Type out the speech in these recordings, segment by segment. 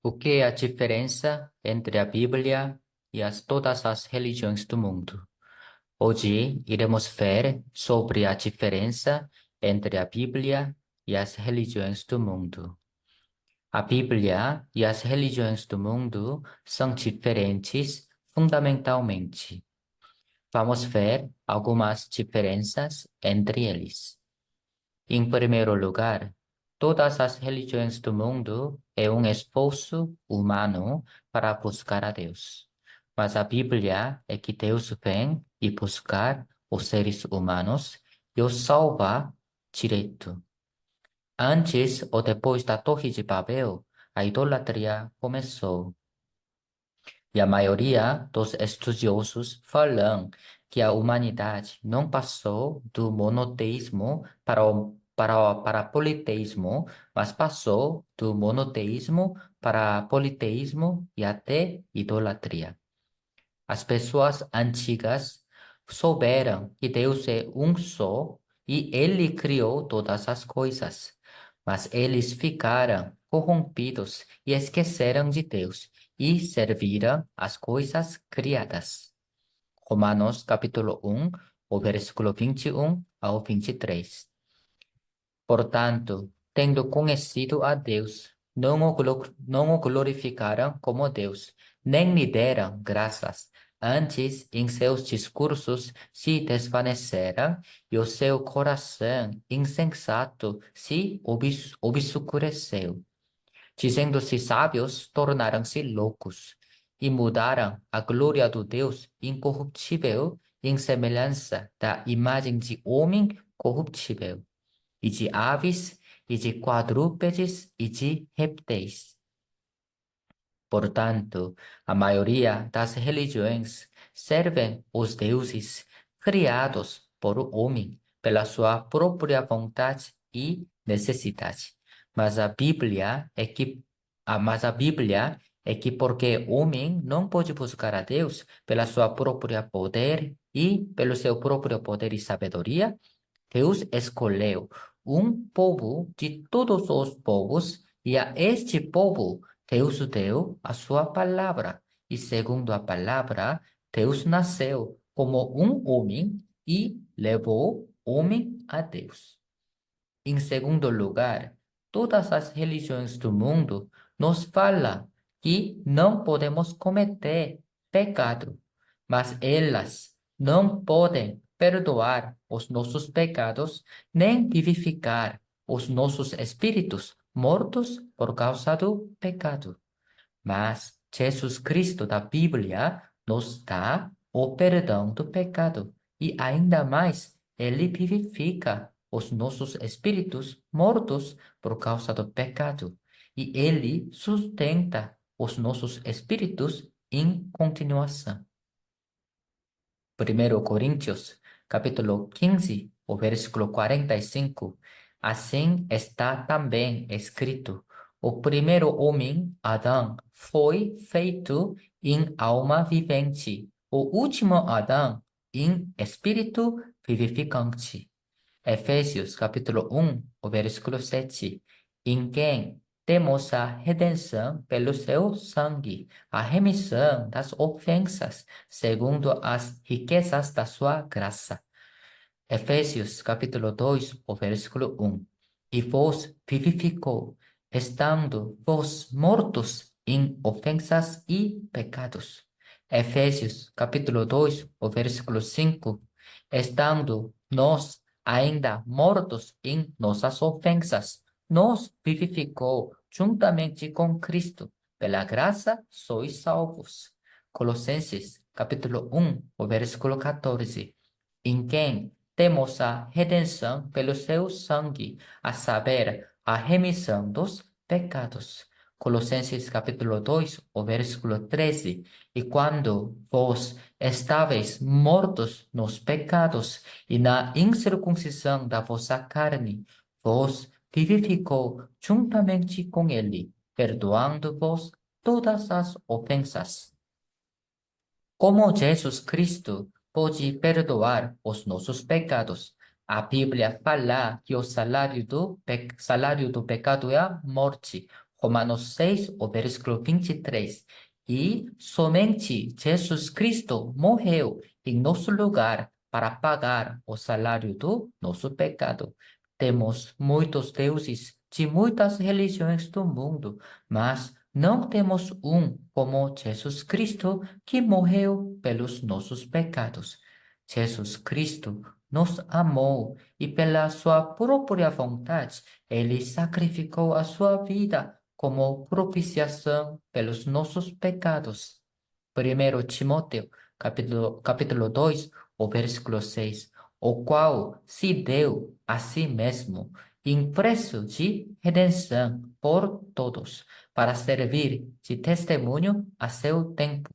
O que é a diferença entre a Bíblia e todas as religiões do mundo? Hoje iremos ver sobre a diferença entre a Bíblia e as religiões do mundo. A Bíblia e as religiões do mundo são diferentes fundamentalmente. Vamos ver algumas diferenças entre eles. Em primeiro lugar, todas as religiões do mundo é um esforço humano para buscar a Deus. Mas a Bíblia é que Deus vem e buscar os seres humanos e os salva direito. Antes ou depois da Torre de Babel, a idolatria começou. E a maioria dos estudiosos falam que a humanidade não passou do monoteísmo para politeísmo, mas passou do monoteísmo para politeísmo e até idolatria. As pessoas antigas souberam que Deus é um só e Ele criou todas as coisas, mas eles ficaram corrompidos e esqueceram de Deus e serviram as coisas criadas. Romanos capítulo 1, o versículo 21 ao 23. Portanto, tendo conhecido a Deus, não o glorificaram como Deus, nem lhe deram graças. Antes, em seus discursos se desvaneceram e o seu coração insensato se obscureceu. Dizendo-se sábios, tornaram-se loucos e mudaram a glória do Deus incorruptível em semelhança da imagem de homem corruptível e de aves, e de quadrúpedes, e de répteis. Portanto, a maioria das religiões servem os deuses criados por o homem pela sua própria vontade e necessidade. Mas a Bíblia é que, porque o homem não pode buscar a Deus pela sua própria poder e pelo seu próprio poder e sabedoria, Deus escolheu um povo de todos os povos, e a este povo Deus deu a sua palavra. E segundo a palavra, Deus nasceu como um homem e levou o homem a Deus. Em segundo lugar, todas as religiões do mundo nos falam que não podemos cometer pecado, mas elas não podem perdoar os nossos pecados nem vivificar os nossos espíritos mortos por causa do pecado. Mas Jesus Cristo da Bíblia nos dá o perdão do pecado e ainda mais, ele vivifica os nossos espíritos mortos por causa do pecado e ele sustenta os nossos espíritos em continuação. 1 Coríntios, capítulo 15, o versículo 45. Assim está também escrito: o primeiro homem, Adão, foi feito em alma vivente, o último Adão em espírito vivificante. Efésios, capítulo 1, o versículo 7. Em quem temos a redenção pelo seu sangue, a remissão das ofensas, segundo as riquezas da sua graça. Efésios, capítulo 2, o versículo 1. E vos vivificou, estando vos mortos em ofensas e pecados. Efésios, capítulo 2, o versículo 5. Estando nós ainda mortos em nossas ofensas, nos vivificou juntamente com Cristo. Pela graça sois salvos. Colossenses, capítulo 1, o versículo 14. Em quem temos a redenção pelo seu sangue, a saber, a remissão dos pecados. Colossenses capítulo 2, o versículo 13. E quando vós estáveis mortos nos pecados e na incircuncisão da vossa carne, vos vivificou juntamente com ele, perdoando-vos todas as ofensas. Como Jesus Cristo pode perdoar os nossos pecados? A Bíblia fala que o salário do pecado é a morte. Romanos 6, o versículo 23. E somente Jesus Cristo morreu em nosso lugar para pagar o salário do nosso pecado. Temos muitos deuses de muitas religiões do mundo, mas não temos um como Jesus Cristo que morreu pelos nossos pecados. Jesus Cristo nos amou e pela sua própria vontade, ele sacrificou a sua vida como propiciação pelos nossos pecados. 1 Timóteo, capítulo 2, o versículo 6, o qual se deu a si mesmo em preço de redenção por todos, para servir de testemunho a seu tempo.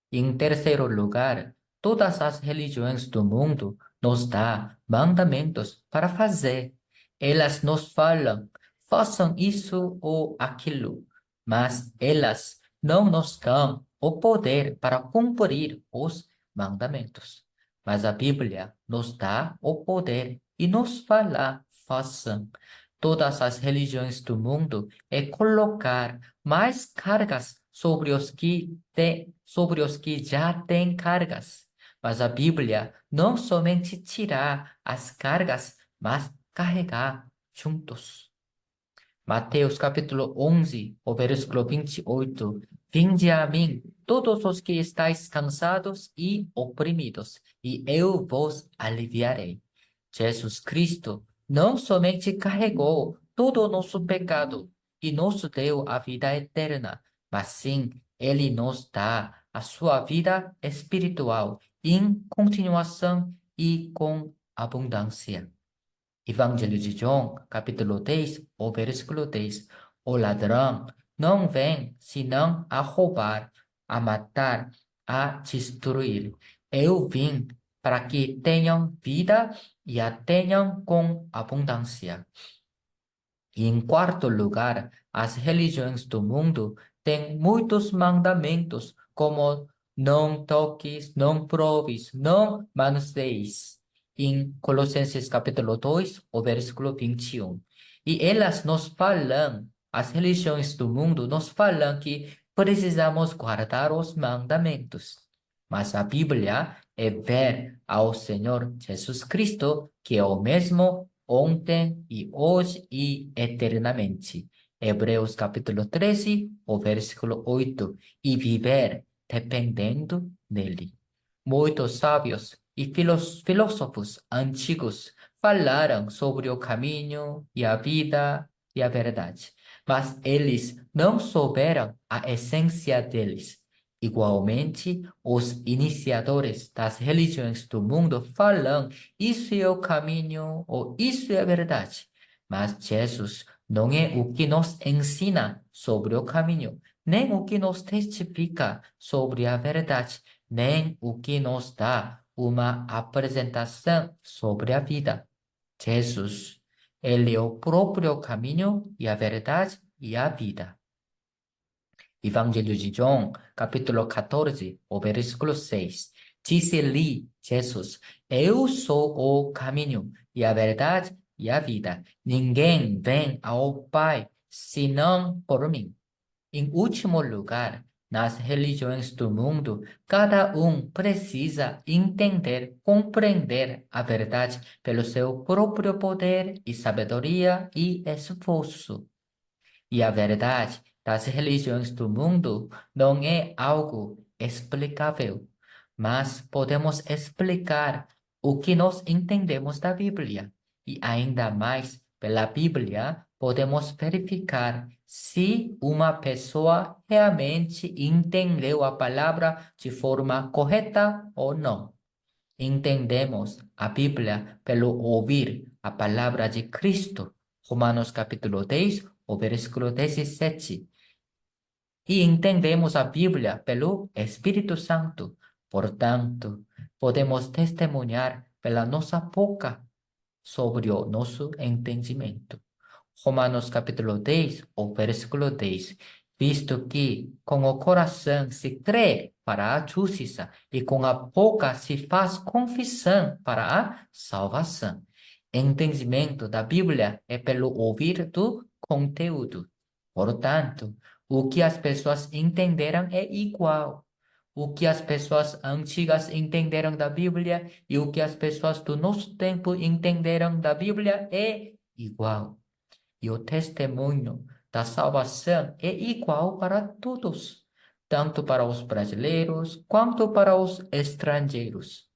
Em terceiro lugar, todas as religiões do mundo nos dão mandamentos para fazer. Elas nos falam, façam isso ou aquilo, mas elas não nos dão o poder para cumprir os mandamentos. Mas a Bíblia nos dá o poder e nos fala, façam. Todas as religiões do mundo é colocar mais cargas sobre os que já têm cargas. Mas a Bíblia não somente tira as cargas, mas carregar juntos. Mateus capítulo 11, o versículo 28. Vinde a mim, todos os que estáis cansados e oprimidos, e eu vos aliviarei. Jesus Cristo não somente carregou todo o nosso pecado e nos deu a vida eterna, mas sim, ele nos dá a sua vida espiritual em continuação e com abundância. Evangelho de João, capítulo 10, o versículo 10. O ladrão não vem senão a roubar, a matar, a destruir. Eu vim para que tenham vida e a tenham com abundância. E em quarto lugar, as religiões do mundo têm muitos mandamentos, como não toques, não proves, não manuseis. Em Colossenses capítulo 2, o versículo 21. E elas nos falam, as religiões do mundo nos falam que precisamos guardar os mandamentos. Mas a Bíblia é ver ao Senhor Jesus Cristo, que é o mesmo ontem e hoje e eternamente. Hebreus capítulo 13, o versículo 8. E viver dependendo dele. Muitos sábios e filósofos antigos falaram sobre o caminho e a vida e a verdade, mas eles não souberam a essência deles. Igualmente, os iniciadores das religiões do mundo falam isso é o caminho ou isso é a verdade. Mas Jesus não é o que nos ensina sobre o caminho, nem o que nos testifica sobre a verdade, nem o que nos dá uma apresentação sobre a vida. Jesus, ele é o próprio caminho e a verdade e a vida. Evangelho de João, capítulo 14, o versículo 6. Disse-lhe Jesus, eu sou o caminho e a verdade e a vida. Ninguém vem ao Pai senão por mim. Em último lugar, nas religiões do mundo, cada um precisa entender, compreender a verdade pelo seu próprio poder e sabedoria e esforço. E a verdade das religiões do mundo não é algo explicável, mas podemos explicar o que nós entendemos da Bíblia. E ainda mais, pela Bíblia, podemos verificar se uma pessoa realmente entendeu a palavra de forma correta ou não. Entendemos a Bíblia pelo ouvir a palavra de Cristo. Romanos capítulo 10, o versículo 17. E entendemos a Bíblia pelo Espírito Santo. Portanto, podemos testemunhar pela nossa boca sobre o nosso entendimento. Romanos capítulo 10, o versículo 10. Visto que com o coração se crê para a justiça e com a boca se faz confissão para a salvação. Entendimento da Bíblia é pelo ouvir do conteúdo. Portanto, o que as pessoas entenderam é igual. O que as pessoas antigas entenderam da Bíblia e o que as pessoas do nosso tempo entenderam da Bíblia é igual. E o testemunho da salvação é igual para todos, tanto para os brasileiros quanto para os estrangeiros.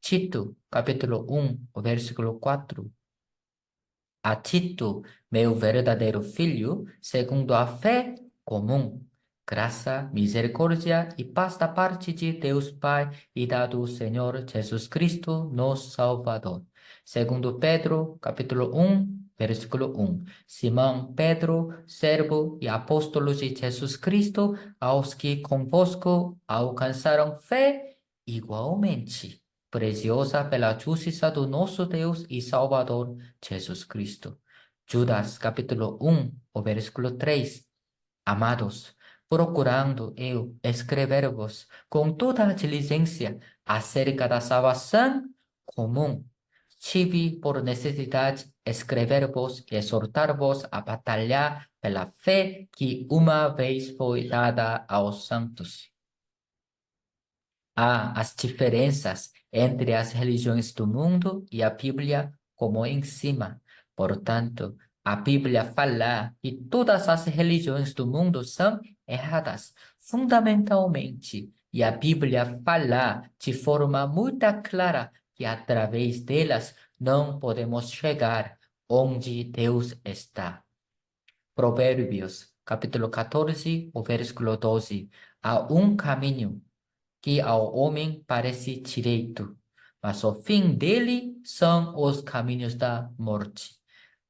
Tito, capítulo 1, versículo 4. A Tito, meu verdadeiro filho, segundo a fé comum, graça, misericórdia e paz da parte de Deus Pai e da do Senhor Jesus Cristo, nosso Salvador. Segundo Pedro, capítulo 1, versículo 1. Simão Pedro, servo e apóstolo de Jesus Cristo, aos que convosco alcançaram fé igualmente preciosa pela justiça do nosso Deus e Salvador Jesus Cristo. Judas, capítulo 1, o versículo 3. Amados, procurando eu escrever-vos com toda a diligência acerca da salvação comum, tive por necessidade escrever-vos e exortar-vos a batalhar pela fé que uma vez foi dada aos santos. Há as diferenças entre as religiões do mundo e a Bíblia, como em cima. Portanto, a Bíblia fala que todas as religiões do mundo são erradas, fundamentalmente. E a Bíblia fala de forma muito clara que através delas não podemos chegar onde Deus está. Provérbios, capítulo 14, o versículo 12. Há um caminho que ao homem parece direito, mas o fim dele são os caminhos da morte.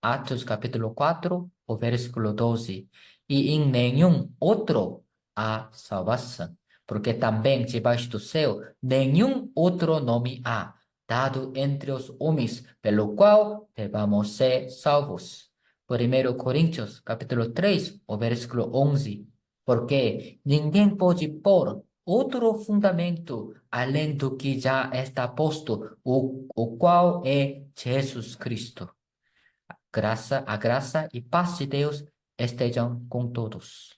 Atos capítulo 4, o versículo 12. E em nenhum outro há salvação, porque também debaixo do céu nenhum outro nome há, dado entre os homens, pelo qual devamos ser salvos. 1 Coríntios capítulo 3, o versículo 11. Porque ninguém pode pôr outro fundamento além do que já está posto, o qual é Jesus Cristo. A graça e paz de Deus estejam com todos.